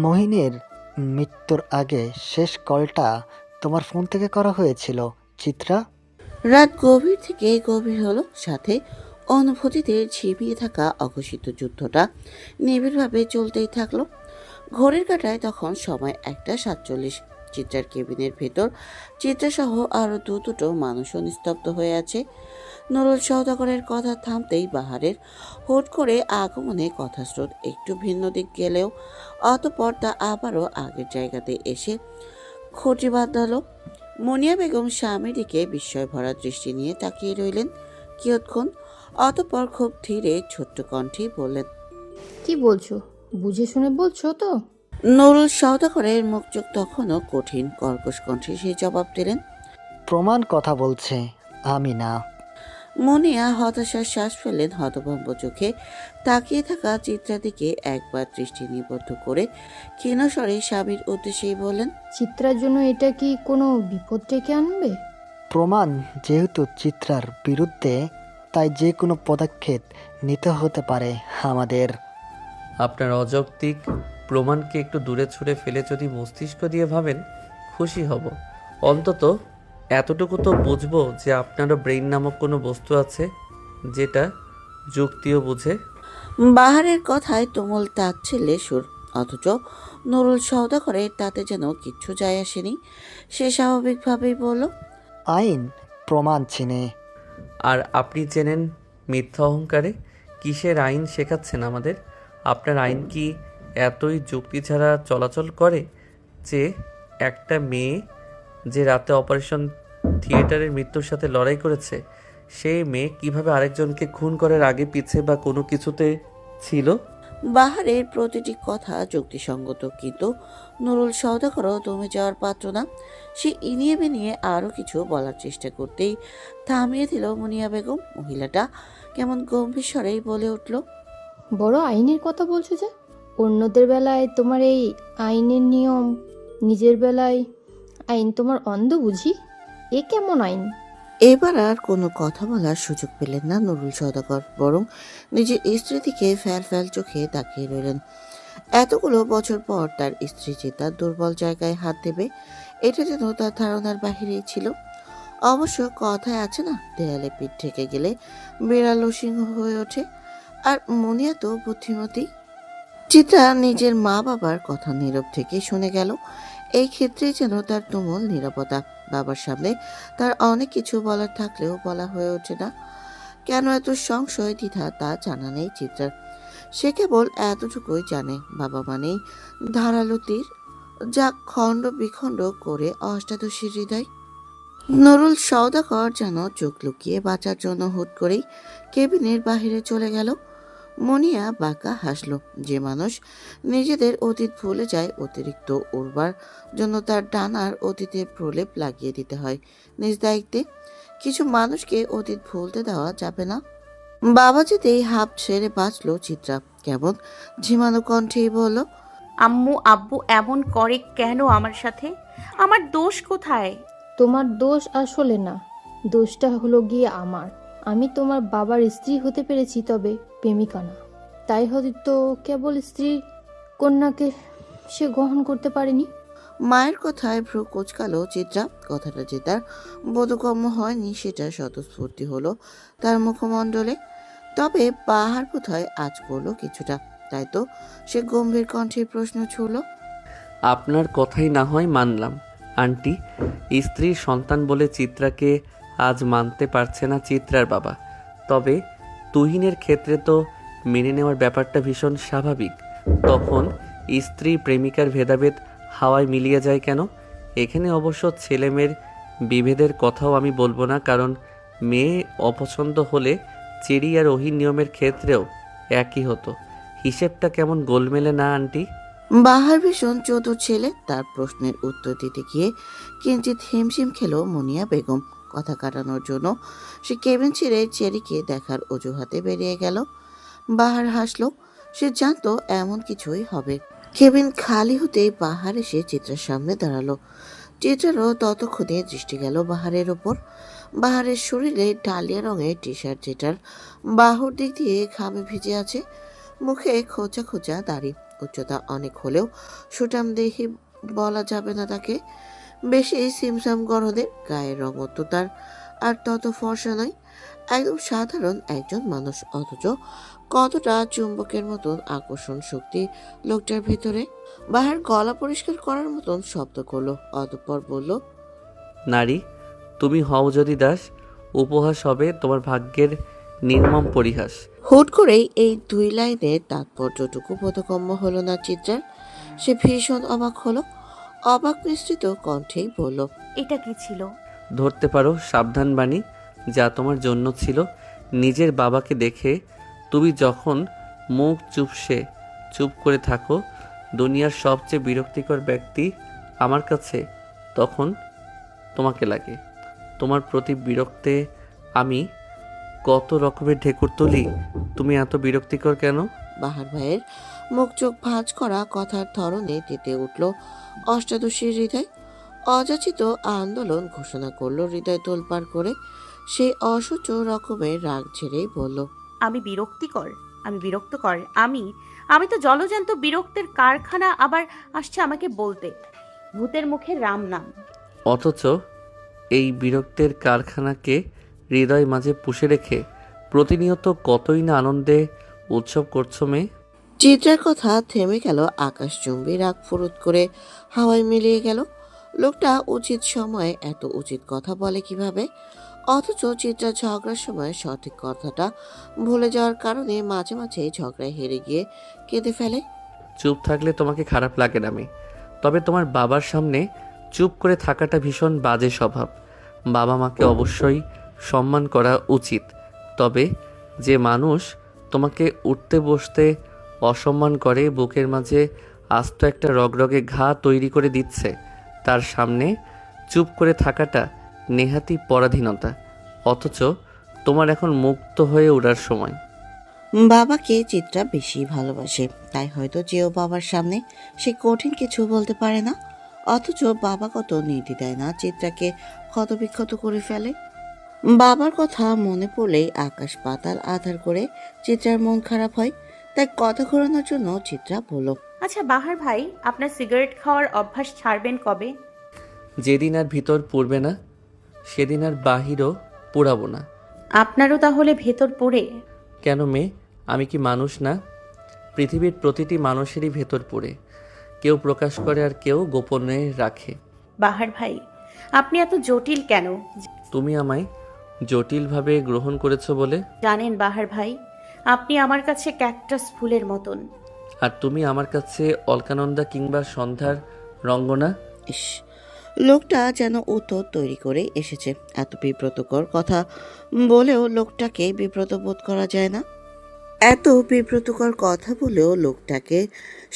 মোহিনীর মৃত্যুর আগে শেষ কলটা তোমার ফোন থেকে করা হয়েছিল, চিত্রা? রাত গভীর থেকে গভীর হলো, সাথে অনুভূতিতে ঝিমিয়ে থাকা অঘোষিত যুদ্ধটা নিবিড়ভাবে চলতেই থাকলো। ঘড়ির কাঁটায় তখন সময় 1টা 47। চিত্রার কেবিনের ভেতর চিত্রাসহ আরো দুটো মানুষও নিস্তব্ধ হয়ে আছে। নুরুল সওদাগরের কথা থামতেই বাহারের হুট করে আগমনে কথাস্রোত একটু ভিন্ন দিক গেলেও অতঃপর তা আবারও আগের জায়গাতে এসে খুঁটি বাঁধালো। মুনিয়া বেগম স্বামীর দিকে বিস্ময় ভরা দৃষ্টি নিয়ে তাকিয়ে রইলেন কিয়ৎক্ষণ। অতঃপর খুব ধীরে ছোট্ট কণ্ঠে বললেন, কি বলছো? বুঝে শুনে বলছো তো? নুরুল সওদাগরের মুখ চোখ তখনও কঠিন, কর্কশ কণ্ঠে সেই জবাব দিলেন। প্রমাণ কথা বলছে, আমি না। মুনিয়া হতাশার শ্বাস ফেললেন, হতভম্ব চোখে তাকিয়ে থাকা চিত্রার দিকে একবার দৃষ্টি নিবদ্ধ করে ক্ষীণস্বরে স্বামীর উদ্দেশ্যেই বললেন, চিত্রার জন্য এটা কি কোনো বিপদ ডেকে আনবে? প্রমাণ যেহেতু চিত্রার বিরুদ্ধে, তাই যে কোনো পদক্ষেপ নিতে হতে পারে আমাদের। আপনার অযৌক্তিক প্রমাণকে একটু দূরে ছুঁড়ে ফেলে যদি মস্তিষ্ক দিয়ে ভাবেন, খুশি হব। অন্তত এতটুকু তো বুঝবো যে আপনারও ব্রেইন নামক কোনো বস্তু আছে, যেটা যুক্তিও বুঝে। বাহারের কথায় তুমুল তাচ্ছিল্যে সুর, অথচ নুরুল সওদাগরের তাতে যেন কিচ্ছু যায় আসেনি। সে স্বাভাবিকভাবেই বলল, আইন প্রমাণ চিনে। আর আপনি চেনেন মিথ্যা অহংকারে? কিসের আইন শেখাচ্ছেন আমাদের? আপনার আইন কি এতই যুক্তি ছাড়া চলাচল করে যে একটা মেয়ে যে রাতে অপারেশন থিয়েটারের মৃত্যুর সাথে লড়াই করেছে, সেই মেয়ে কিভাবে আরেকজনকে খুন করার আগে পিছে বা কোনো কিছুতে ছিল? বাহারের প্রতিটি কথা যুক্তিসঙ্গত, কিন্তু নুরুল সওদাগরও দমে যাওয়ার পাত্র না। সে ইনিয়ে বিনিয়ে আরও কিছু বলার চেষ্টা করতেই থামিয়ে দিল মুনিয়া বেগম। মহিলাটা কেমন গম্ভীর স্বরেই বলে উঠল, বড় আইনের কথা বলছো যে? অন্যদের বেলায় তোমার এই আইনের নিয়ম, নিজের বেলায় আইন তোমার অন্ধ বুঝি? এ কেমন আইন? এবার আর কোনো কথা বলার সুযোগ পেলেন না নুরুল সওদাগর, বরং নিজের স্ত্রীর দিকে ফ্যাল ফ্যাল চোখে তাকিয়ে রইলেন। এতগুলো বছর পর তার স্ত্রী যে তার দুর্বল জায়গায় হাত দেবে, এটা যেন তার ধারণার বাহিরেই ছিল। অবশ্য কথায় আছে না, দেয়ালে পিঠ ঠেকে গেলে বিড়ালও সিংহ হয়ে ওঠে। আর মুনিয়া তো বুদ্ধিমতী। চিত্রা নিজের মা বাবার কথা নীরব থেকে শুনে গেল। এই ক্ষেত্রে যেন তার তুমুল নীরবতা। বাবার সামনে তার অনেক কিছু বলার থাকলেও বলা হয়ে ওঠে না। কেন এত সংশয় দ্বিধা তা জানা নেই চিত্রার। সে কেবল এতটুকুই জানে, বাবা মানেই ধারালো তীর, যা খণ্ড বিখণ্ড করে অষ্টাদশীর হৃদয়। নুরুল সওদাগর যেন চোখ লুকিয়ে বাঁচার জন্য হুট করেই কেবিনের বাহিরে চলে গেল। মনিয়া বাঁকা হাসল। যে মানুষ নিজেদের অতীত ভুলে যায়, অতিরিক্ত উড়বার জন্য তার ডানার অতীতের প্রলেপ লাগিয়ে দিতে হয় নিজ দায়িত্বে। কিছু মানুষকে অতীত ভুলতে দেওয়া যাবে না। বাবা যেতেই হাঁপ ছেড়ে বাঁচল চিত্রা। কেমন ঝিমানো কণ্ঠেই বলল, আম্মু আব্বু এমন করে কেন আমার সাথে? আমার দোষ কোথায়? তোমার দোষ আসলে না, দোষটা হলো গিয়ে আমার। আমি তোমার বাবার স্ত্রী হতে পেরেছি, তবে প্রেমিকা না। তাই হয়তো কেবল স্ত্রী কন্যাকে সে গ্রহণ করতে পারেনি। মায়ের কথায় ভ্রু কোচকালো চিত্রা। কথাটা যে তার বোধগম্য হয়নি সেটা স্বতঃস্ফূর্তি হলো তার মুখমণ্ডলে। তবে পাহাড় বোধহয় আজ করলো কিছুটা। তাই তো সে গম্ভীর কণ্ঠে প্রশ্ন ছুড়ল, আপনার কথাই না হয় মানলাম আন্টি, স্ত্রীর সন্তান বলে চিত্রাকে আজ মানতে পারছে না চিত্রার বাবা। তবে তুহিনের ক্ষেত্রে তো মেনে নেওয়ার ব্যাপারটা ভীষণ স্বাভাবিক। তখন স্ত্রী প্রেমিকার ভেদাভেদ হাওয়ায় মিলিয়ে যায় কেন? এখানে অবশ্য ছেলে মেয়ের বিভেদের কথাও আমি বলবো না, কারণ মেয়ে অপছন্দ হলে চেরি আর ওহির নিয়মের ক্ষেত্রেও একই হতো। হিসেবটা কেমন গোলমেলে না আন্টি? বাহার ভীষণ চতুর ছেলে। তার প্রশ্নের উত্তর দিতে গিয়ে কিঞ্চিত হিমশিম খেল মুনিয়া বেগম। কথা কাটানোর জন্য সে কেবিন ছেড়ে চেরিকে দেখার অজুহাতে বেরিয়ে গেল। বাহার হাসলো। সে জানতো এমন কিছুই হবে। কেবিন খালি হতেই বাহার এসে চিত্রার সামনে দাঁড়ালো। চিত্রারও ততক্ষণে দৃষ্টি গেল বাহারের ওপর। বাহারের শরীরে ডালিয়া রঙের টি শার্ট, যেটার বাহুর দিক দিয়ে ঘামে ভিজে আছে। মুখে খোঁচা খোঁচা দাড়ি, উচ্চতা অনেক হলেও সুঠাম দেহি বলা যাবে না তাকে। বেশি সিমসাম গড়নের, গায়ের রঙও তো তার আর তত ফর্সা নয়। একদম সাধারণ একজন মানুষ, অথচ কতটা চুম্বকের মতন আকর্ষণ শক্তি লোকটার ভিতরে। বাহার গলা পরিষ্কার করার মতন শব্দ করলো, অতঃপর বলল, নারী, তুমি হও যদি দাস, উপহাস হবে তোমার ভাগ্যের নির্মম পরিহাস। হুট করেই এই দুই লাইনের তাৎপর্যটুকু বোধগম্য হলো না চিত্রার। সে ভীষণ অবাক হলো। অবাক মিশ্রিত কণ্ঠেই বলল, এটা কি ছিল? ধরতে পারো সাবধান বাণী, যা তোমার জন্য ছিল। নিজের বাবাকে দেখে তুমি যখন মুখ চুপ করে থাকো, দুনিয়ার সবচেয়ে বিরক্তিকর ব্যক্তি আমার কাছে তখন তোমাকে লাগে। তোমার প্রতি বিরক্তে আমি কত রকমের ঢেকুর তুলি, তুমি এত বিরক্তিকর কেন? বাহার ভাইয়ের মুখ চোখ ভাঁজ করা কথার ধরনে তেতে উঠল অষ্টাদশীর হৃদয়। অযাচিত আন্দোলন ঘোষণা করলো হৃদয় তোলপাড় করে। সেই অসহ্য রকমের রাগ ঝেড়েই বলল, আমি বিরক্তিকর? আমি বিরক্তকর? আমি তো জলজান্ত বিরক্তের কারখানা। আবার আসছে আমাকে বলতে ভূতের মুখে রাম নাম। অথচ এই বিরক্তের কারখানাকে হৃদয় মাঝে পুষে রেখে প্রতিনিয়ত কতই না আনন্দে উৎসব করছো মেয়ে। চিত্রার কথা থেমে গেল। আকাশচুম্বী রাগ ফুরুত করে হাওয়ায় মিলিয়ে গেল। লোকটা উচিত সময়ে এত উচিত কথা বলে কিভাবে? অথচ চিত্রা ঝগড়ার সময় সঠিক কথাটা ভুলে যাওয়ার কারণে মাঝে মাঝে ঝগড়ায় হেরে গিয়ে কেঁদে ফেলে। চুপ থাকলে তোমাকে খারাপ লাগে না মেয়ে, তবে তোমার বাবার সামনে চুপ করে থাকাটা ভীষণ বাজে স্বভাব। বাবা মাকে অবশ্যই সম্মান করা উচিত, তবে যে মানুষ তোমাকে উঠতে বসতে অসম্মান করে, বুকের মাঝে আস্ত একটা রগরগে ঘা তৈরি করে দিচ্ছে, তার সামনে চুপ করে থাকাটা নেহাতি পরাধীনতা। অথচ তোমার এখন মুক্ত হয়ে ওঠার সময়। বাবাকে চিত্রা বেশি ভালোবাসে, তাই হয়তো যেও বাবার সামনে সে কঠিন কিছু বলতে পারে না। অথচ বাবা কত নির্দ্বিধায় না চিত্রাকে ক্ষতবিক্ষত করে ফেলে। বাবার কথা মনে পড়লেই আকাশ পাতাল আধার করে চিত্রার মন খারাপ হয়। তাই কথা ঘোরানোর জন্য চিত্রা বলল, আচ্ছা বাহার ভাই, আপনার সিগারেট খাওয়ার অভ্যাস ছাড়বেন কবে? যেদিন আর ভিতর পড়বে না সেদিন আর বাহিরও পোড়াবো না। আপনারও তাহলে ভেতর পড়ে? কেন মেয়ে, আমি কি মানুষ না? পৃথিবীর প্রতিটি মানুষেরই ভেতর পড়ে, কেউ প্রকাশ করে আর কেউ গোপনে রাখে। বাহার ভাই, আপনি এত জটিল কেন? তুমি আমায় জটিলভাবে গ্রহণ করেছো বলে। জানেন বাহার ভাই, আপনি আমার কাছে ক্যাকটাস ফুলের মতন। আর তুমি আমার কাছে অলকানন্দা কিংবা সন্ধ্যার রঙ্গনা। ইস, লোকটা যেন উত্তর তৈরি করে এসেছে। এত বিব্রতকর কথা বলেও লোকটাকে বিব্রত বোধ করা যায় না। এত বিব্রতকর কথা বলেও লোকটাকে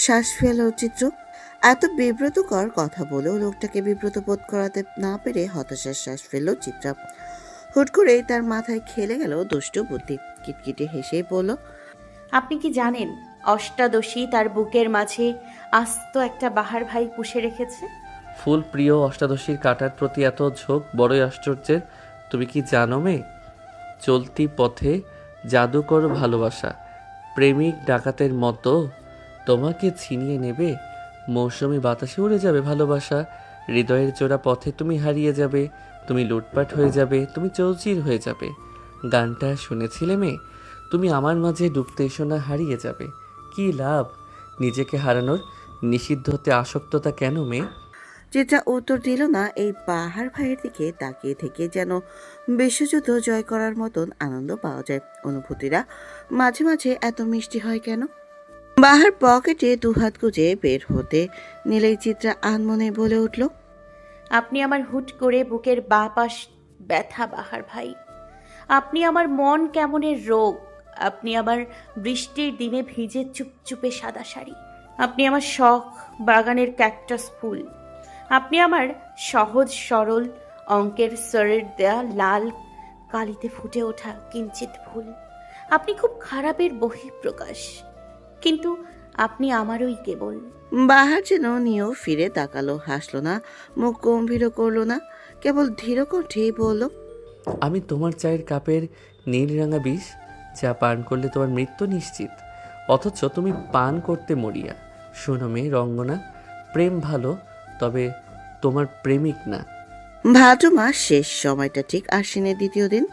শ্বাস ফেলা চিত্র। এত বিব্রতকর কথা বলেও লোকটাকে বিব্রত বোধ করাতে না পেরে হতাশার শ্বাস ফেলল চিত্রা। হুট করেই তার মাথায় খেলে গেল দুষ্ট বুদ্ধি। কিটকিটে হেসেই বলল, আপনি কি জানেন অষ্টাদশী তার বুকের মাঝে আস্ত একটা বাহার ভাই পুষে রেখেছে? ফুল প্রিয় অষ্টাদশীর কাটার প্রতি এত ঝোঁক বড়ই আশ্চর্যের। তুমি কি জানো মেয়ে, চলতি পথে জাদুকর ভালোবাসা প্রেমিক ডাকাতের মতো তোমাকে ছিনিয়ে নেবে। মৌসুমি বাতাসে উড়ে যাবে ভালোবাসা, হৃদয়ের জোড়া পথে তুমি হারিয়ে যাবে, তুমি লুটপাট হয়ে যাবে, তুমি চৌচির হয়ে যাবে। গানটা শুনেছিলে মেয়ে? তুমি আমার মাঝে ডুবতে এসো না, হারিয়ে যাবে। কি লাভ নিজেকে হারানোর? নিষিদ্ধতে আসক্ততা কেন মেয়ে? চিত্রা উত্তর দিল না। এই পাহাড় ভাইয়ের দিকে তাকিয়ে থেকে যেন বিশ্বযুদ্ধ জয় করার মতন আনন্দ পাওয়া যায়। অনুভূতিরা মাঝে মাঝে এত মিষ্টি হয় কেন? বাহার পকেটে দুহাত গুজে বের হতে নিলেই চিত্রা আনমনে বলে উঠল, আপনি আমার হুট করে বুকের বাঁ পাশ ব্যথা বাহার ভাই। আপনি আমার মন কেমনের রোগ। আপনি আমার বৃষ্টির দিনে ভিজে চুপচুপে সাদা শাড়ি। আপনি আমার শখ বাগানের ক্যাকটাস ফুল। আপনি আমার সহজ সরল অঙ্কের স্বরের দেয়া লাল কালিতে ফুটে ওঠা কিঞ্চিত ফুল। আপনি খুব খারাপের বহিঃপ্রকাশ, কিন্তু আপনি আমারই কেবল। বাহার যেন নিয়েও ফিরে তাকালো, হাসলো না, মুখ গম্ভীর করলো না, কেবল ধীর কণ্ঠেই বলল, আমি তোমার চায়ের কাপের নীল রাঙা বিষ, যা পান করলে তোমার মৃত্যু নিশ্চিত। অথচ তুমি পান করতে মরিয়া। শোনো মেয়ে রঙ্গনা, প্রেম ভালো, তবে তোমার প্রেমিক না। ভাদ্র মাস শেষ, সময়টা ঠিক আশ্বিনের দ্বিতীয় দিন।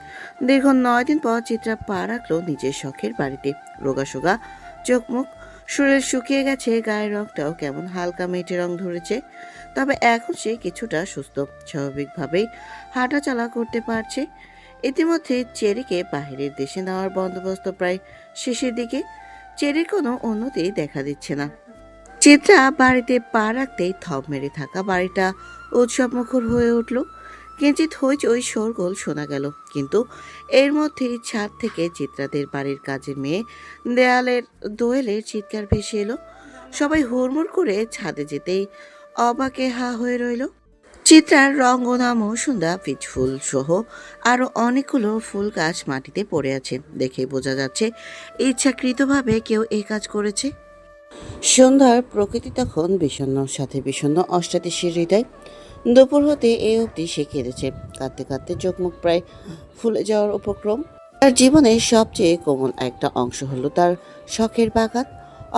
দীর্ঘ 9 দিন পর চিত্রা পা রাখলো নিজের শখের বাড়িতে। রোগাসোগা চোখ মুখ, শরীর শুকিয়ে গেছে, গায়ের রংটাও কেমন হালকা মেটে রং ধরেছে। তবে এখন সে কিছুটা সুস্থ, স্বাভাবিকভাবেই হাঁটা চলা করতে পারছে। ইতিমধ্যে চেরিকে বাহিরের দেশে নেওয়ার বন্দোবস্ত প্রায় শেষের দিকে। চেরির কোনো উন্নতি দেখা দিচ্ছে না। চিত্রা বাড়িতে পা রাখতেই থম মেরে থাকা বাড়িটা উৎসবমুখর হয়ে উঠল। কিঞ্চিত হইচই শোরগোল শোনা গেল, কিন্তু এর মধ্যেই ছাদ থেকে চিত্রাদের বাড়ির কাজের মেয়ে দেয়ালের দোয়েলের চিৎকার ভেসে এলো। সবাই হুড়মুড় করে ছাদে যেতেই অবাকে হা হয়ে রইল। চিত্রার রঙ্গনা, মৌসুন্দা, পিচফুল সহ আরো অনেকগুলো ফুল গাছ মাটিতে পড়ে আছে। দেখে বোঝা যাচ্ছে ইচ্ছাকৃতভাবে কেউ এই কাজ করেছে। সন্ধ্যার প্রকৃতি তখন বিষণ্ণ, সাথে বিষণ্ণ অষ্টাদশীর হৃদয়। দুপুর হতে এই অবধি সে কেঁদেছে, কাঁদতে কাঁদতে চোখ মুখ প্রায় ফুলে যাওয়ার উপক্রম। তার জীবনের সবচেয়ে কোমল একটা অংশ হলো তার শখের বাগান,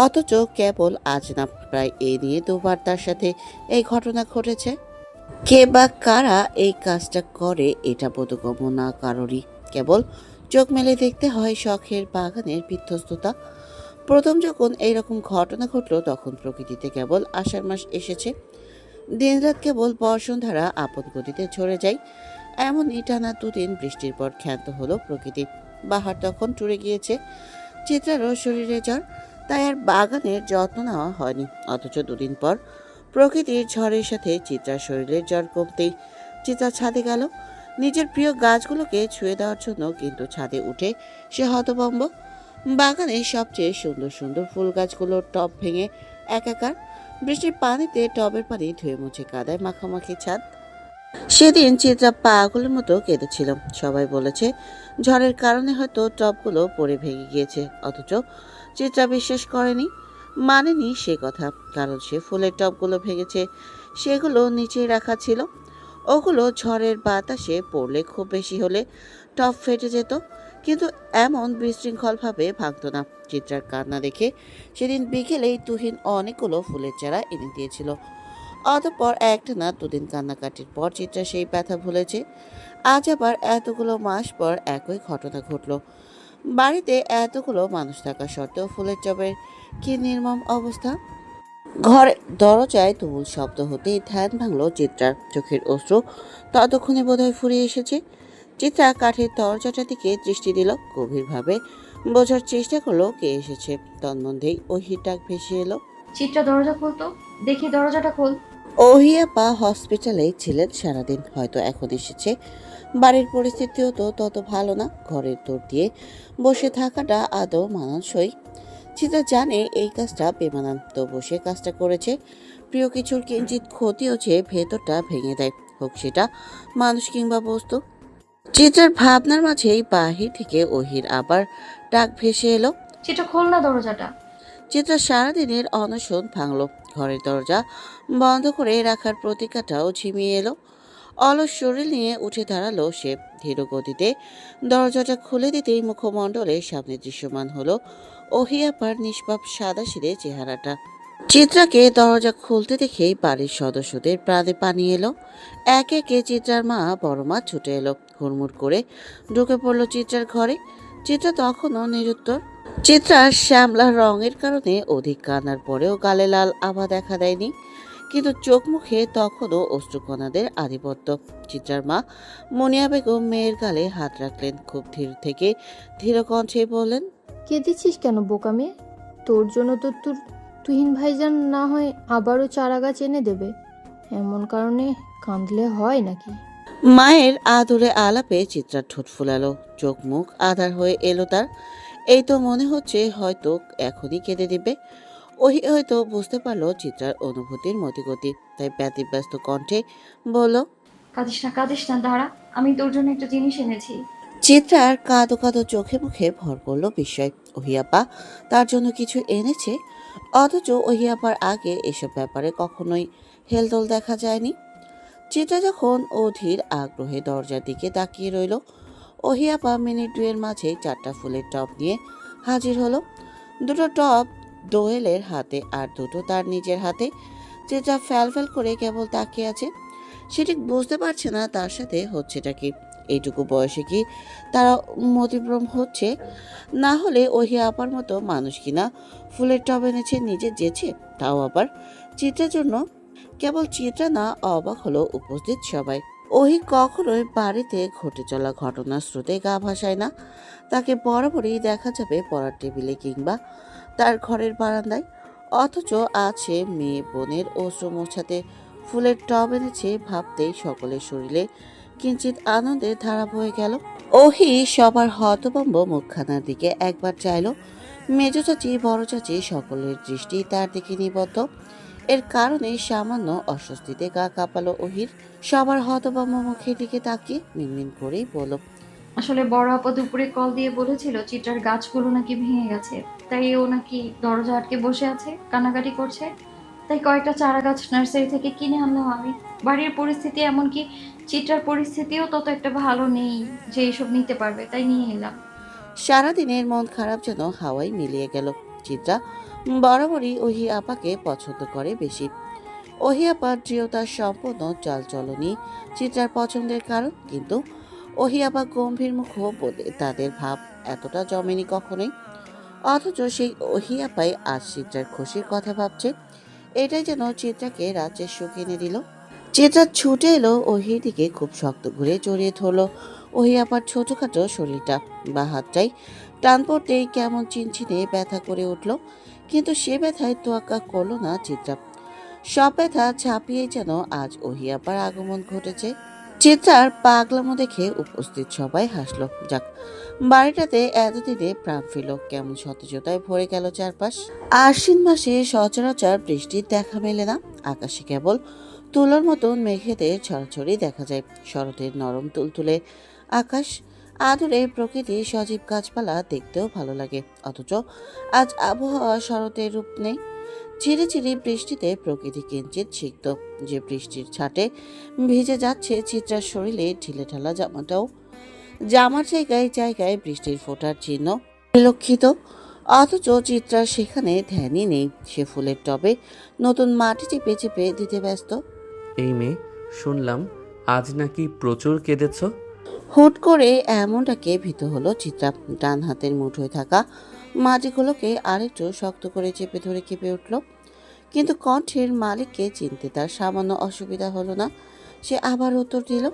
অথচ কেবল আজ না, প্রায় এই নিয়ে দুবার তার সাথে এই ঘটনা ঘটেছে। কে বা কারা এই কাজটা করে এটা বোধগম্য না কারোরই। কেবল চোখ মেলে দেখতে হয় শখের বাগানের বিধ্বস্ততা। প্রথম যখন এইরকম ঘটনা ঘটলো তখন প্রকৃতিতে কেবল আষাঢ় মাস এসেছে। দিনরাত কেবল বর্ষণধারা আপন গতিতে ঝরে যায়। এমনই টানা 2 দিন বৃষ্টির পর ক্ষান্ত হলো প্রকৃতি। বাহার তখন টুরে গিয়েছে। চিত্রারও শরীরে জ্বর, তাই আর বাগানের যত্ন নেওয়া হয়নি। অথচ 2 দিন পর প্রকৃতির ঝড়ের সাথে চিত্রার শরীরের জ্বর কমতেই চিত্রা ছাদে গেল নিজের প্রিয় গাছগুলোকে ছুঁয়ে দেওয়ার জন্য, কিন্তু ছাদে উঠে সে হতভম্ব। বাগানে সবচেয়ে সুন্দর সুন্দর ফুল গাছগুলোর টব ভেঙে একাকার। বৃষ্টির পানিতে টবের পানি ধুয়ে মুছে কাদায় মাখামাখি ছাদ। সেদিন চিত্রা পাগলের মতো কেঁদেছিল। সবাই বলেছে ঝড়ের কারণে হয়তো টবগুলো পড়ে ভেঙে গিয়েছে, অথচ চিত্রা বিশ্বাস করেনি, মানেনি সে কথা। কারণ সে ফুলের টবগুলো ভেঙেছে, সেগুলো নিচেই রাখা ছিল। ওগুলো ঝড়ের বাতাসে পড়লে খুব বেশি হলে টব ফেটে যেত, কিন্তু এমন বিশৃঙ্খলভাবে ভাঙত না। চিত্রার কান্না দেখে সেদিন বিকেলেই তুহিন অনেকগুলো ফুলের চারা এনে দিয়েছিল। অতঃপর একটানা 2 দিন কান্নাকাটির পর চিত্রা সেই ব্যথা ভুলেছে। আজ আবার এতগুলো মাস পর একই ঘটনা ঘটল। বাড়িতে এতগুলো মানুষ থাকা সত্ত্বেও ফুলের টবের কি নির্মম অবস্থা। ঘরে দরজায় তুমুল শব্দ হতেই ধ্যান ভাঙল চিত্রার। চোখের অশ্রু ততক্ষণে বোধহয় ফুরিয়ে এসেছে। চিত্রা কাঠের দরজাটার দিকে দৃষ্টি দিল, গভীরভাবে বোঝার চেষ্টা করলো কে এসেছে। তন্মধ্যেই ওহির ডাক ভেসে এলো। চিত্রা, দরজা খুলতো, দেখি দরজাটা খোল। ওহিয়াপা হসপিটালে ছিলেন সারাদিন, হয়তো এখন এসেছে। বাড়ির পরিস্থিতিও তো তত ভালো না, ঘরের দৌড় দিয়ে বসে থাকাটা আদৌ মানানসই। চিত্রা জানে এই কাজটা বেমানান, তবু সে কাজটা করেছে। প্রিয় কিছুর কিঞ্চিত ক্ষতিও যে ভেতরটা ভেঙে দেয়, হোক সেটা মানুষ কিংবা বস্তু। চিত্রার ভাবনার মাঝেই বাহির থেকে ওহির আবার ডাক ভেসে এলো। চিত্রা, খোল না দরজাটা। চিত্রা সারাদিনের অনশন ভাঙল। ঘরের দরজা বন্ধ করে রাখার প্রতিজ্ঞাটাও ঝিমিয়ে এলো। অলস শরীর নিয়ে উঠে দাঁড়ালো সে। ধীর গতিতে দরজাটা খুলে দিতেই মুখমণ্ডলের সামনে দৃশ্যমান হলো ওহিয়াপার নিষ্পাপ সাদাসিধে চেহারাটা। চিত্রাকে দরজা খুলতে দেখেই বাড়ির সদস্যদের প্রাণে পানি এলো। একে একে চিত্রার মা, বড় মা ছুটে এলো। হুড়মুড় করে ঢুকে পড়লো চিত্রার ঘরে। চিত্রা তখনও নিরুত্তর। চিত্রার শ্যামলা রঙের কারণে অধিক কান্নার পরেও গালে লাল আভা দেখা দেয়নি, কিন্তু চোখ মুখে তখনও অশ্রুকণাদের আধিপত্য। চিত্রার মা মুনিয়া বেগম মেয়ের গালে হাত রাখলেন, খুব ধীর থেকে ধীর কণ্ঠে বললেন, কেঁদেছিস কেন বোকা মেয়ে? তোর জন্য তো তোর তুহিন ভাইজান না হয় আবারও চারা গাছ এনে দেবে, এমন কারণে কাঁদলে হয় নাকি? মায়ের আদরে আলাপে চিত্রার ঠোঁট ফুলালো, চোখ মুখ আধার হয়ে এলো তার। এই তো মনে হচ্ছে হয়তো এখনই কেঁদে দিবে। ওই হয়তো বুঝতে পারলো চিত্রার অনুভূতির মতিগতি, তাই ব্যতিব্যস্ত কণ্ঠে বলল, কাঁদিস না, দাঁড়া, আমি তোর জন্য একটা জিনিস এনেছি। চিত্রার কাঁদো কাঁদো চোখে মুখে ভর করলো বিস্ময়। ওহিয়াপা তার জন্য কিছু এনেছে, অথচ ওহিয়াপার আগে এসব ব্যাপারে কখনোই হেলদোল দেখা যায়নি। চিত্রা যখন অধীর আগ্রহে দরজার দিকে তাকিয়ে রইল, ওহিয়াপা মিনিট 2 মাঝে 4টা ফুলের টব নিয়ে হাজির হলো। 2টো টব দোয়েলের হাতে আর দুটো তার নিজের হাতে। চিত্রা ফ্যাল করে কেবল তাকিয়ে আছে। সে ঠিক বুঝতে পারছে না তার সাথে হচ্ছেটা কি। এইটুকু বয়সে কি তারা মতিভ্রম হচ্ছে? না হলে ওহি আপার মতো মানুষ কিনা ফুলের টব এনেছে নিজে যেছে, তাও আবার চিত্রার জন্য। কেবল চিত্রা না, অবাক হলো উপস্থিত সবাই। ওহি কখনোই বাড়িতে ঘটে চলা ঘটনার স্রোতে গা ভাসায় না। তাকে বরাবরই দেখা যাবে পড়ার টেবিলে কিংবা তার ঘরের বারান্দায়। অথচ আছে মেয়ে বোনের অশ্রু মোছাতে ফুলের টব এনেছে ভাবতেই সকলের শরীরে কিঞ্চিত আনন্দের ধারা বয়ে গেল। ওহি সবার হতভম্ব মুখখানার দিকে একবার চাইল। মেজ চাচি, বড় চাচি সকলের দৃষ্টি তার দিকে নিবদ্ধ। এর কারণে সামান্য অস্বস্তিতে গা কাঁপালো ওহির। সবার হতভম্ব মুখের দিকে তাকিয়ে মিনমিন করেই বলল, আসলে বড় আপা দুপুরে কল দিয়ে বলেছিল চিত্রার গাছগুলো নাকি ভেঙে গেছে, তাই ও নাকি দরজা আটকে বসে আছে, কান্নাকাটি করছে। তাই কয়েকটা চারা গাছ নার্সারি থেকে কিনে আনলাম আমি। বাড়ির পরিস্থিতি, এমনকি চিত্রার পরিস্থিতিও তত একটা ভালো নেই যে এইসব নিতে পারবে, তাই নিয়ে এলাম। সারাদিনের মন খারাপ যেন হাওয়ায় মিলিয়ে গেল। চিত্রা বরাবরই ওহি আপাকে পছন্দ করে বেশি। ওহি আপার দৃঢ়তা সম্পন্ন চালচলনই চিত্রার পছন্দের কারণ। কিন্তু ওহি আপা গম্ভীর মুখ বলে তাদের ভাব এতটা জমেনি কখনোই। অথচ সেই ওহি আপাই আজ চিত্রার খুশির কথা ভাবছে। এটাই যেন চিত্রাকে রাজ্যের সুখ এনে দিল। চিত্রা ছুটে এলো ওহির দিকে, খুব শক্ত ঘুরে জড়িয়ে ধরলো ওহি আপার ছোটখাটো শরীরটা। বা হাতটাই টান পড়তেই কেমন চিনচিনে ব্যথা করে উঠল। কিন্তু সে ব্যথায় তোয়াক্কা করলো না চিত্রা। সব ব্যথা ছাপিয়ে যেন আজ ওহি আপার আগমন ঘটেছে। চিত্রার পাগলামো দেখে উপস্থিত সবাই হাসলো। যাক, বাড়িটাতে এতদিনে প্রাণ ফিরল। কেমন সতেজতায় ভরে গেল চারপাশ। আশ্বিন মাসে সচরাচর বৃষ্টির দেখা মেলে না। আকাশে কেবল তুলোর মতন মেঘেদের ছড়াছড়ি দেখা যায়। শরতের নরম তুলতুলে আকাশ, আদরে প্রকৃতি, সজীব গাছপালা দেখতেও ভালো লাগে। অথচ আজ আবহাওয়া শরতের রূপ নেই। ঝিরিঝিরি বৃষ্টিতে প্রকৃতি কিঞ্চিত সিক্ত। যে বৃষ্টির ছাটে ভিজে যাচ্ছে চিত্রার শরীরে ঢিলে ঢালা জামাটাও। জামার জায়গায় জায়গায় বৃষ্টির ফোঁটার চিহ্ন পরিলক্ষিত। অথচ চিত্রার সেখানে ধ্যানই নেই। সে ফুলের টবে নতুন মাটি চেপে চেপে দিতে ব্যস্ত। এই মেয়ে, শুনলাম আজ নাকি প্রচুর কেঁদেছ। হুট করে এমনটাকে ভীত হলো চিত্রা। ডান হাতের মুঠোয় থাকা মাটিগুলোকে আরেকটু শক্ত করে চেপে ধরে কেঁপে উঠল। কিন্তু কণ্ঠের মালিককে চিনতে তার সামান্য অসুবিধা হলো না। সে আবার উত্তর দিল,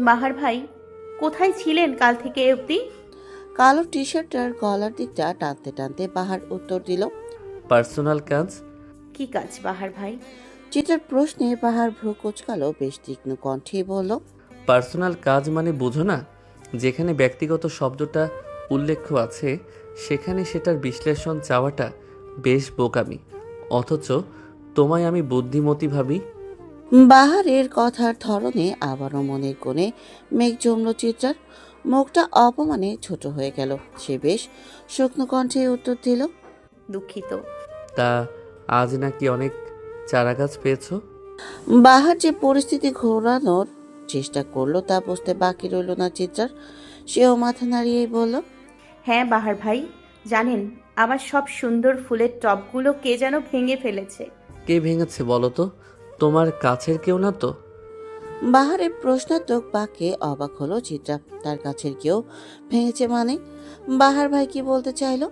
বাহার ভাই, কোথায় ছিলেন কাল থেকে অবধি? কালো টি শার্টটার গলার দিকটা টানতে টানতে বাহার উত্তর দিল। পার্সোনাল কাজ। কি কাজ বাহার ভাই? চিত্রার প্রশ্নে বাহার ভ্রু কুচকালো, বেশ তীক্ষ্ণ কণ্ঠে বলল, পার্সোনাল কাজ মানে বুঝো না? যেখানে ব্যক্তিগত শব্দটা উল্লেখ আছে সেখানে সেটার বিশ্লেষণ চাওয়াটা বেশ বোকামি। অথচ তোমায় আমি বুদ্ধিমতী ভাবি। বাহারের কথার ধরনে আবারও মনের কোণে মেঘ জমল চিত্রার। মুখটা অপমানে ছোট হয়ে গেল। সে বেশ শুকনো কণ্ঠে উত্তর দিল, দুঃখিত। তা আজ নাকি অনেক চারাগাছ পেয়েছো? বাহার যে পরিস্থিতি ঘোরানোর চেষ্টা করলো তা বুঝতে বাকি রইল না চিত্রার। সেও মাথা নাড়িয়েই বলল, হ্যাঁ বাহার ভাই, জানেন আমার সব সুন্দর ফুলের টবগুলো কে যেন ভেঙে ফেলেছে। কে ভেঙেছে বলো তো? তোমার কাছের কেউ না তো? বাহারের প্রশ্নাত্মক বাক্যে অবাক হলো চিত্রা। তার কাছের কেউ ভেঙেছে মানে? বাহার ভাই কি বলতে চাইলো?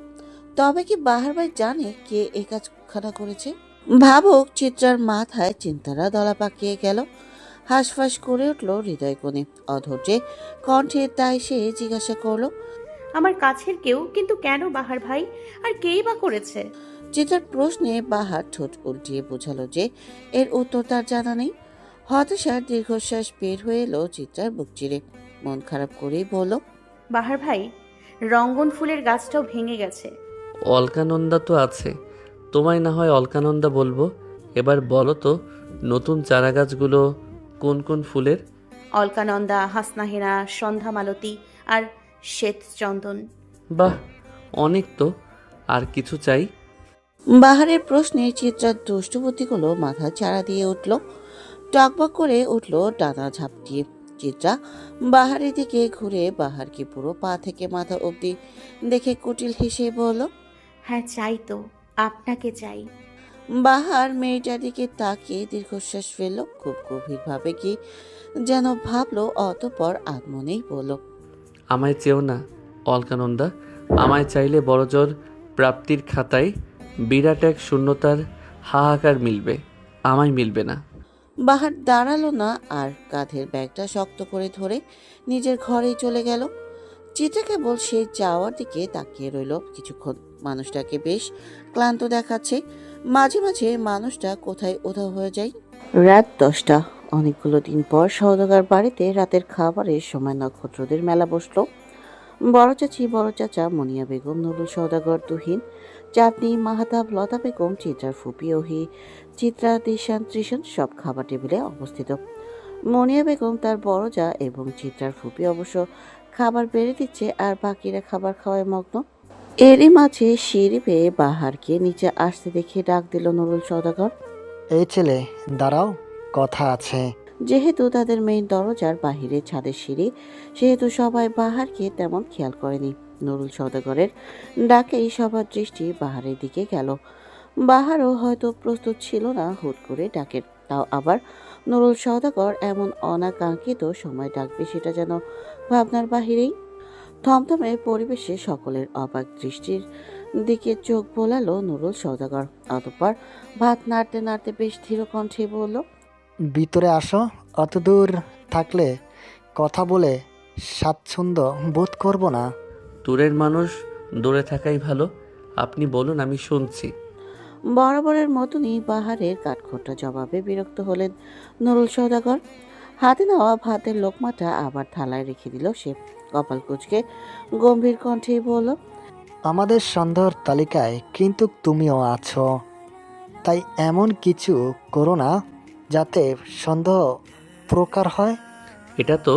তবে কি বাহার ভাই জানে কে এই কাজখানা করেছে? ভাবুক চিত্রার মাথায় চিন্তারা দলা পাকিয়ে গেল। হাঁসফাঁস করে উঠল হৃদয় কোণে। অধৈর্যে কণ্ঠে তাই সে জিজ্ঞাসা করলো, আমার কাছের কেউ? কিন্তু কেন বাহার ভাই? আর কেই বা করেছে? চিত্রার প্রশ্নে বাহার ঠোঁট উল্টিয়ে বোঝালো যে এর উত্তর তার জানা নেই। হতাশার দীর্ঘশ্বাস বের হয়ে এলো চিত্রার বুক চিরে। মন খারাপ করেই বলল, বাহার ভাই, রঙ্গন ফুলের গাছটাও ভেঙে গেছে। অলকানন্দা তো আছে, তোমায় না হয় অলকানন্দা বলবো। এবার বলো তো নতুন চারাগাছগুলো কোন কোন ফুলের? অলকানন্দা, হাসনাহেনা, সন্ধ্যা মালতী আর শ্বেতচন্দন। বাহ, অনেক তো। আর কিছু চাই? বাহারের প্রশ্নে চিত্রার দুষ্টবুদ্ধিগুলো মাথা চাড়া দিয়ে উঠল। টকবক করে উঠল ডানা ঝাপটিয়ে। চিত্রা বাহারের দিকে ঘুরে বাহারকে পুরো পা থেকে মাথা অবধি দেখে কুটিল হেসে বলল, হ্যাঁ চাই তো। আপনাকে চাই। বাহার মেয়েটার দিকে তাকিয়ে দীর্ঘশ্বাস ফেলল, খুব গভীরভাবে কি যেন ভাবলো, অতঃপর আত্মনেই বলল, আমায় চেও না অলকানন্দা। আমায় চাইলে বড়জোর প্রাপ্তির খাতায় বিরাট এক শূন্যতার হাহাকার মিলবে, আমায় মিলবে না। বাহার দাঁড়ালো না আর কাঁধের ব্যাগটা শক্ত করে ধরে নিজের ঘরেই চলে গেল। চিত্রা কেবল সেই যাওয়ার দিকে তাকিয়ে রইল কিছুক্ষণ। মানুষটাকে বেশ ক্লান্ত দেখাচ্ছে। মাঝে মাঝে মানুষটা কোথায় উধাও হয়ে যায়। রাত 10টা। অনেকগুলো দিন পর সওদাগর বাড়িতে রাতের খাবারের সময় নক্ষত্রদের মেলা বসলো। বড় চাচি, বড় চাচা, মনিয়া বেগম, নুরুল সওদাগর, তুহিন, চাঁদনি, মাহাতাব, লতা বেগম, চিত্রার ফুপি ওহি, চিত্রা, দিশান, তৃষান সব খাবার টেবিলে অবস্থিত। মনিয়া বেগম, তার বড় যা এবং চিত্রার ফুপি অবশ্য খাবার বেড়ে দিচ্ছে আর বাকিরা খাবার খাওয়ায় মগ্ন। এরই মাঝে সিঁড়ি বেয়ে বাহারকে নিচে আসতে দেখে ডাক দিল নুরুল সওদাগর। এই ছেলে, দাঁড়াও, কথা আছে। যেহেতু তাদের মেইন দরজার বাহিরে ছাদের সিঁড়ি, সেহেতু সবাই বাহারকে তেমন খেয়াল করেনি। নুরুল সওদাগরের ডাকেই সবার দৃষ্টি বাহারের দিকে গেল। বাহারও হয়তো প্রস্তুত ছিল না হুট করে ডাকের, তাও আবার নুরুল সওদাগর এমন অনাকাঙ্ক্ষিত সময় ডাকবে সেটা যেন ভাবনার বাহিরেই। থমথমে পরিবেশে সকলের অবাক দৃষ্টির দিকে চোখ বোলালো নুরুল সওদাগর। অতঃপর ভাত নাড়তে নাড়তে বেশ ধীর কণ্ঠে বলল, ভিতরে আসো। অত দূর থাকলে কথা বলে স্বাচ্ছন্দ্য বোধ করব না। দূরের মানুষ দূরে থাকাই ভালো। আপনি বলুন, আমি শুনছি। বরাবরের মতনই বাহারের কাঠখোট্টা জবাবে বিরক্ত হলেন নুরুল সওদাগর। হাতে নেওয়া ভাতের লোকমাটা আবার থালায় রেখে দিল সে। কপাল কুঁচকে গম্ভীর কণ্ঠেই বলল, আমাদের সন্দেহর তালিকায় কিন্তু তুমিও আছো। তাই এমন কিছু করো না যাতে সন্দেহ প্রকার হয়। এটা তো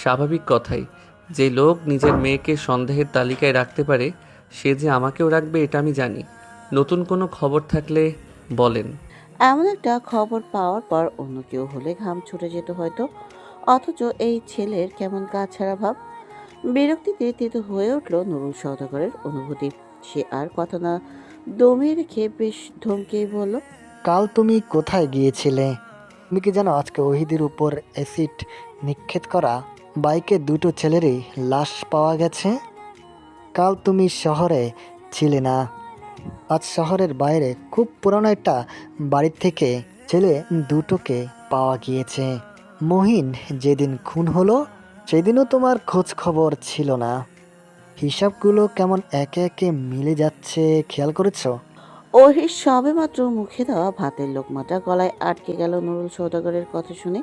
স্বাভাবিক কথাই। যে লোক নিজের মেয়েকে সন্দেহের তালিকায় রাখতে পারে সে যে আমাকেও রাখবে এটা আমি জানি। নতুন কোনো খবর থাকলে বলেন। এমন একটা খবর পাওয়ার পর অন্য কেউ হলে ঘাম ছুটে যেত হয়তো, অথচ এই ছেলের কেমন কাজ ছাড়া ভাব। বিরক্তিতে তেতো হয়ে উঠল নুরুল সওদাগরের অনুভূতি। সে আর কথা না দমিয়ে রেখে বেশ ধমকেই বলল, কাল তুমি কোথায় গিয়েছিলে? তুমি কি জানো আজকে ওহিদের উপর অ্যাসিড নিক্ষেপ করা বাইকে দুটো ছেলেরই লাশ পাওয়া গেছে? কাল তুমি শহরে ছিলে না। আজ শহরের বাইরে খুব পুরানো একটা বাড়ি থেকে ছেলে দুটোকে পাওয়া গিয়েছে। মহিন যেদিন খুন হলো সেদিনও তোমার খোঁজ খবর ছিল না। হিসাবগুলো কেমন একে একে মিলে যাচ্ছে খেয়াল করেছো? ওহির সবেমাত্র মুখে দেওয়া ভাতের লোকমাটা গলায় আটকে গেল নুরুল সওদাগরের কথা শুনে।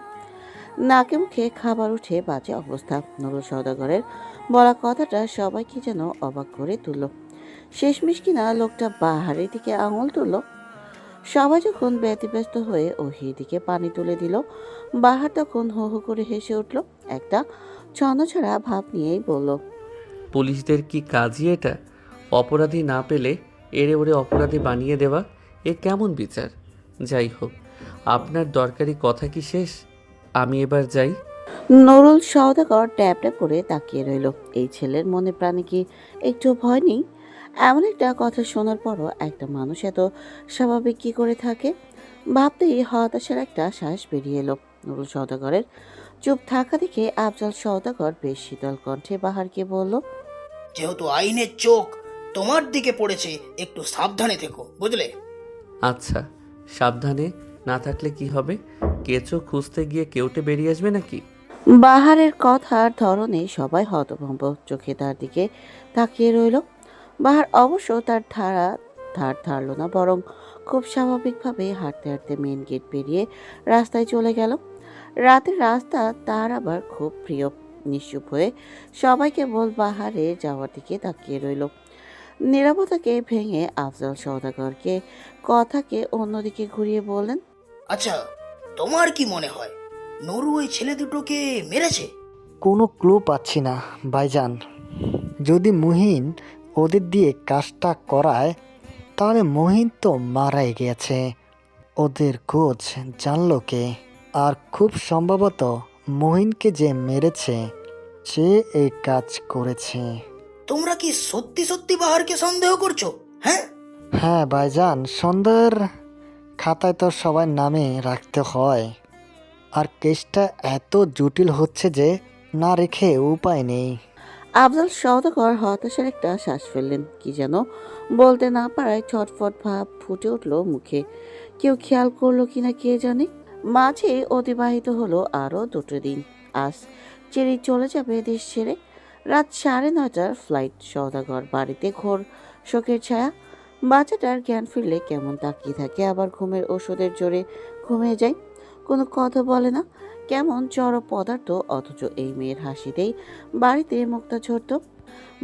নাকে মুখে খাবার উঠে বাজে অবস্থা। নুরুল সওদাগরের বলা কথাটা সবাইকে যেন অবাক করে তুলল। শেষমেশ কিনা লোকটা বাহারের দিকে আঙুল তুলল। সবাই যখন ব্যতিব্যস্ত হয়ে ওহির দিকে পানি তুলে দিল, বাহার তখন হো হো করে হেসে উঠল। একটা ছন্নছাড়া ভাব নিয়েই বলল, পুলিশদের কি কাজই এটা? অপরাধী না পেলে এরে ওরে অপরাধী বানিয়ে দেওয়া, এ কেমন বিচার? যাই হোক, আপনার দরকারি কথা কি শেষ? আমি এবার যাই। নুরুল সওদাগর ট্যাপ ট্যাপ করে তাকিয়ে রইল। এই ছেলের মনে প্রাণে কি একটু ভয় নেই? এমন একটা কথা শোনার পরও একটা মানুষ এত স্বাভাবিক কি করে থাকে? ভাবতেই হতাশার একটা শ্বাস বেরিয়ে এলো নুরুল সওদাগরের। চুপ থাকা দেখে আফজল সওদাগর বেশ শীতল কণ্ঠে বাহারকে বলল, যেহেতু আইনের চোখ তোমার দিকে পড়েছে, একটু সাবধানে থেকো, বুঝলে? আচ্ছা, সাবধানে না থাকলে কি হবে? কেঁচো খুঁজতে গিয়ে কেউটে বেরিয়ে আসবে নাকি? বাহারের কথার ধরনে সবাই হতভম্ব চোখে তার দিকে তাকিয়ে রইল। বাহার অবশ্য তার ধার ধারল না, বরং খুব স্বাভাবিকভাবে হাঁটতে হাঁটতে মেন গেট পেরিয়ে রাস্তায় চলে গেল। রাতের রাস্তা তার আবার খুব প্রিয়। নিশ্চুপ হয়ে সবাই কেবল বাহারে যাওয়ার দিকে তাকিয়ে রইল। নীরবতাকে ভেঙে আফজল সওদাগরকে কথাকে অন্যদিকে ঘুরিয়ে বললেন, আচ্ছা, তোমার কি মনে হয় নুরু ওই ছেলে দুটোকে মেরেছে? কোনো ক্লু পাচ্ছি না ভাইজান। যদি মুহিন ওদের দিয়ে কাজটা করায় তাহলে মহিন তো মারাই গেছে। ওদের খোঁজ জানলো কে? আর খুব সম্ভবত মহিনকে যে মেরেছে সে এই কাজ করেছে। তোমরা কি সত্যি সত্যি বাহারকে সন্দেহ করছো? হ্যাঁ? হ্যাঁ ভাইজান, সন্ধ্যার খাতায় তো সবার নামে রাখতে হয়। আর কেসটা এত জটিল হচ্ছে যে না রেখে উপায় নেই। আফজাল সওদাগর হতাশার একটা শ্বাস ফেললেন। কি যেন বলতে না পারায় ছটফট ভাব ফুটে উঠল মুখে। কেউ খেয়াল করলো কিনা কে জানে। মাঝে অতিবাহিত হলো আরো 2টো দিন। আজ চেরি চলে যাবে দেশ ছেড়ে। রাত 9:30টার ফ্লাইট। সওদাগর বাড়িতে ঘোর শোকের ছায়া। বাচ্চাটার জ্ঞান ফিরলে কেমন তাকিয়ে থাকে, আবার ঘুমের ওষুধের জোরে ঘুমিয়ে যায়। কোনো কথা বলে না, কেমন জড় পদার্থ। অথচ এই মেয়ের হাসিতেই বাড়িতে মুক্তা ঝরত।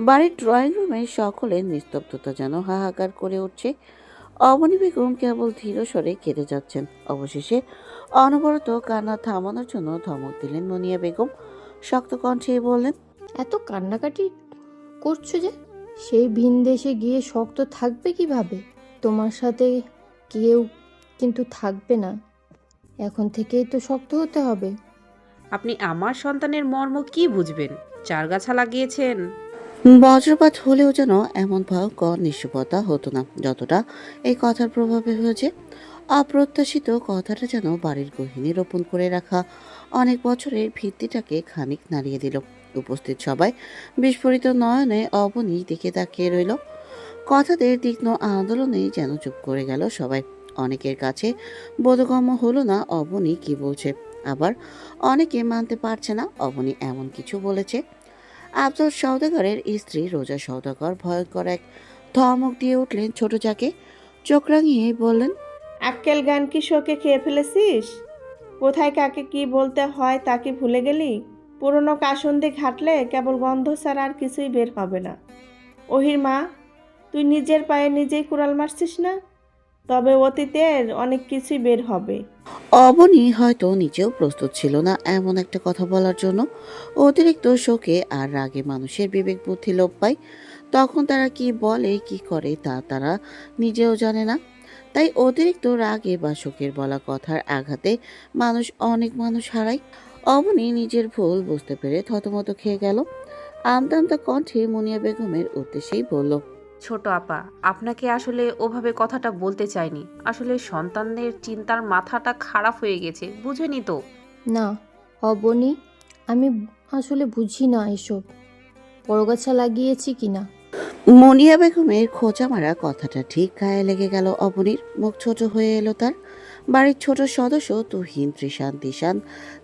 বাড়ির ড্রয়িং রুমে সকলের নিস্তব্ধতা যেন হাহাকার করে উঠছে। অবনী বেগম কেবল ধীর স্বরে কেঁদে যাচ্ছেন। অবশেষে অনবরত কান্না থামানোর জন্য ধমক দিলেন মুনিয়া বেগম। শক্ত কণ্ঠে বললেন, এত কান্নাকাটি করছো যে? সেই ভিন দেশে গিয়ে শক্ত থাকবে কিভাবে? তোমার সাথে কেউ কিন্তু থাকবে না। এখন থেকেই তো শক্ত হতে হবে। আপনি আমার সন্তানের মর্ম কি বুঝবেন? চারগাছা লাগিয়েছেন। বজ্রপাত হলেও যেন এমন ভয়ঙ্কর নিঃশব্দতা হতো না যতটা এই কথার প্রভাবে হয়েছে। অপ্রত্যাশিত কথাটা যেন বাড়ির গহিনী রোপণ করে রাখা অনেক বছরের ভিত্তিটাকে খানিক নাড়িয়ে দিল। উপস্থিত সবাই বিস্ফোরিত নয়নে অবনী দিকে তাকিয়ে রইল। কথাদের তীক্ষ্ণ আন্দোলনে যেন চুপ করে গেল সবাই। অনেকের কাছে বোধগম্য হলো না অবনী কি বলছে, আবার অনেকে মানতে পারছে না অবনী এমন কিছু বলেছে। আফজাল সওদাগরের স্ত্রী রোজা সওদাগর ভয়ঙ্কর এক ধমক দিয়ে উঠলেন ছোট যাকে। চোখ রাঙিয়ে বললেন, আক্কেল জ্ঞান কি শোকে খেয়ে ফেলেছিস? কোথায় কাকে কি বলতে হয় তা কি ভুলে গেলি? পুরনো কাসুন্দি ঘাটলে কেবল গন্ধ ছাড়া আর কিছুই বের হবে না। ওহির মা, তুই নিজের পায়ে নিজেই কুড়াল মারছিস না? তবে অতীতের অনেক কিছুই বের হবে। অবনী হয়তো নিজেও প্রস্তুত ছিল না এমন একটা কথা বলার জন্য। অতিরিক্ত শোকে আর রাগে মানুষের বিবেক বুদ্ধি লোপ পায়। তখন তারা কি বলে কি করে তা তারা নিজেও জানে না। তাই অতিরিক্ত রাগে বা শোকের বলা কথার আঘাতে অনেক মানুষ হারায়। অবনী নিজের ভুল বুঝতে পেরে থতমত খেয়ে গেল। আমতা আমতা কণ্ঠে মুনিয়া বেগমের উদ্দেশ্যেই বলল, ছোট আপা, আপনাকে আসলে ওভাবে কথাটা বলতে চাইনি। আসলে সন্তানদের চিন্তার মাথাটা খারাপ হয়ে গেছে, বুঝেনি তো। না অবনী, আমি আসলে বুঝি না এসব পরগাছা লাগিয়েছি কিনা। মুনিয়া বেগমের খোঁচা মারা কথাটা ঠিক গায়ে লেগে গেল অবনীর। মুখ ছোট হয়ে এলো তার। বাড়ির ছোট সদস্য তুহিন, ত্রিশান, তিশান,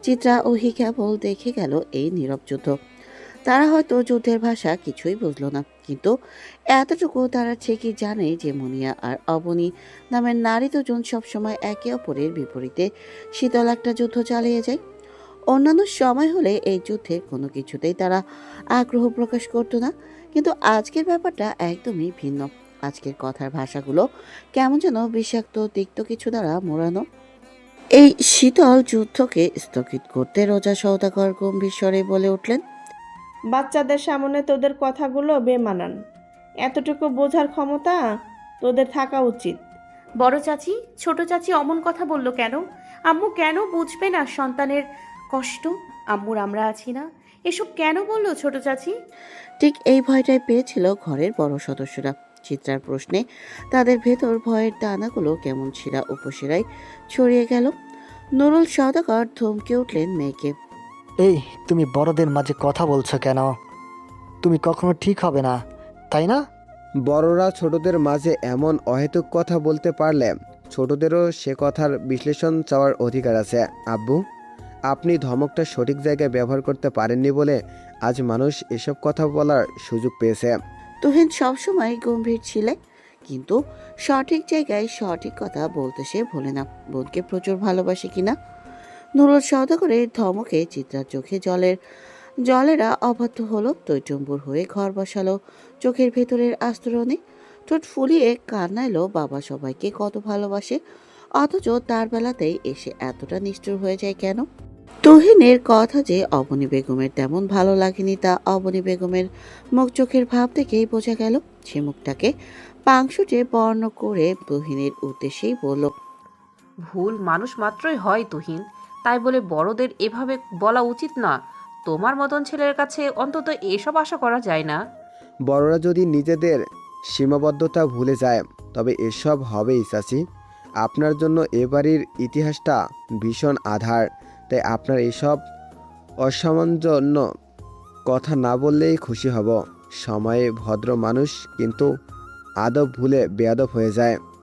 চিত্রা ও হি কেবল দেখে গেল এই নীরব যুদ্ধ। তারা হয়তো যুদ্ধের ভাষা কিছুই বুঝলো না, কিন্তু এতটুকু তারা ঠিকই জানে যে মুনিয়া আর অবনী নামের নারী দুজন সবসময় একে অপরের বিপরীতে শীতল একটা যুদ্ধ চালিয়ে যায়। অন্যান্য সময় হলে এই যুদ্ধে কোনো কিছুতেই তারা আগ্রহ প্রকাশ করতো না, কিন্তু আজকের ব্যাপারটা একদমই ভিন্ন। আজকের কথার ভাষাগুলো কেমন যেন বিষাক্ত তিক্ত কিছু দ্বারা মোড়ানো। এই শীতল যুদ্ধকে স্থগিত করতে রোজা সওদাগর গম্ভীর স্বরে বলে উঠলেন, বাচ্চাদের সামনে তোদের কথাগুলো বেমানান। এতটুকু বোঝার ক্ষমতা তোদের থাকা উচিত। বড় চাচি, ছোট চাচি অমন কথা বলল কেন? আম্মু কেন বুঝবে না সন্তানের কষ্ট? আম্মুর আমরা আছি না, এসব কেন বললো ছোট চাচি? ঠিক এই ভয়টাই পেয়েছিল ঘরের বড় সদস্যরা। চিত্রার প্রশ্নে তাদের ভেতর ভয়ের দানাগুলো কেমন ছিঁড়া উপশিরায় ছড়িয়ে গেল। নুরুল সওদাগর ধমকে উঠলেন মেয়েকে, এই, তুমি বড়দের মাঝে কথা বলছো কেন? তুমি কখনো ঠিক হবে না, তাই না? বড়রা ছোটদের মাঝে এমন অহেতুক কথা বলতে পারলে ছোটদেরও সে কথার বিশ্লেষণ চাওয়ার অধিকার আছে। আব্বু, আপনি ধমকটা সঠিক জায়গায় ব্যবহার করতে পারেননি বলে আজ মানুষ এসব কথা বলার সুযোগ পেয়েছে। তুহিন সবসময় গম্ভীর ছিলে, কিন্তু সঠিক জায়গায় সঠিক কথা বলতে সে ভোলে না। বোনকে প্রচুর ভালোবাসে কিনা। নুরুল সওদাগরের ধমকে চিত্রার চোখে জলেরা অবাধ্য হলো। টইটম্বুর হয়ে ঘর বসালো চোখের ভেতরের আস্তরণে। ঠোঁট ফুলিয়ে কান্না এলো। বাবা সবাইকে কত ভালোবাসে, অথচ তার বেলাতেই এসে এতটা নিষ্ঠুর হয়ে যায় কেন? তুহিনের কথা যে অবনী বেগমের তেমন ভালো লাগেনি তা অবনী বেগমের মুখ চোখের ভাব থেকেই বোঝা গেল। সে মুখটাকে পাংশুটে বর্ণ করে তুহিনের উদ্দেশ্যেই বলল, ভুল মানুষ মাত্রই হয় তুহিন, তাই বলে বড়দের এভাবে বলা উচিত না। তোমার মতন ছেলের কাছে অন্তত এসব আশা করা যায় না। বড়রা যদি নিজেদের সীমাবদ্ধতা ভুলে যায় তবে এসব হবেই চাচি। আপনার জন্য এ বাড়ির ইতিহাসটা ভীষণ আধার, তাই আপনার এসব অসামঞ্জন্য কথা না বললেই খুশি হব। সময়ে ভদ্র মানুষ কিন্তু আদব ভুলে বেয়াদব হয়ে যায়।